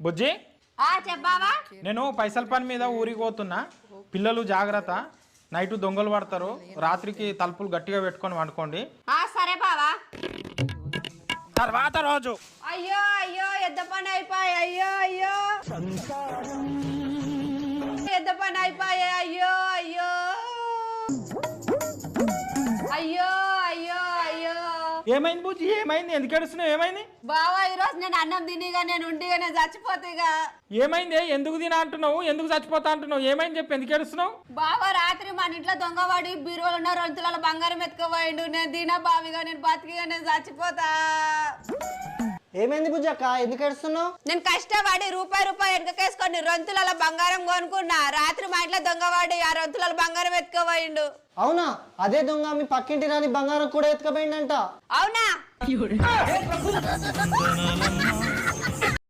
బుజ్జి చెప్పావా నేను పైసల పని మీద ఊరికి పోతున్నా. పిల్లలు జాగ్రత్త, నైట్ దొంగలు పడతారు, రాత్రికి తలుపులు గట్టిగా పెట్టుకొని వండుకోండి. సరే బావా. తర్వాత రోజు అయ్యో అయ్యో ఎద్ద పని అయిపోయి, అయ్యో అయ్యో ఎద్ద పని అయిపోయి, అయ్యో అయ్యో అయ్యో అయ్యో అయ్యో. ఏమైంది బుజ్జి? ఏమైంది? ఎందుకు ఏడుస్తున్నావు? ఏమైంది బావా? ఈరోజు నేను అన్నం తినిగా నేను ఉండిగా నేను చచ్చిపోతేగా. ఏమైంది? ఎందుకు తిన అంటున్నావు? ఎందుకు చచ్చిపోతా అంటున్నావు? ఏమైంది చెప్పి ఎందుకు ఏడుస్తున్నావు? బావా రాత్రి మన ఇంట్లో దొంగవాడి బీరువాలు ఉన్న 2 తులాల బంగారం ఎత్తుకోపోయిండు. నేను తిన బావిగా నేను బతికిగా నేను చచ్చిపోతా. ఏమైంది బుజ్జక్క? ఎందుకు ఏడుస్తున్నావు? నేను కష్టపడి రూపాయి వెనకేసుకొని 2 తులాల బంగారం కొనుక్కున్నా. రాత్రి మా ఇంట్లో దొంగవాడి ఆ 2 తులాల బంగారం ఎత్తుకోపోయిండు. అవునా? అదే దొంగ మీ పక్కింటి రాని బంగారం కూడా ఎత్తుకపోయిందంట. అవునా?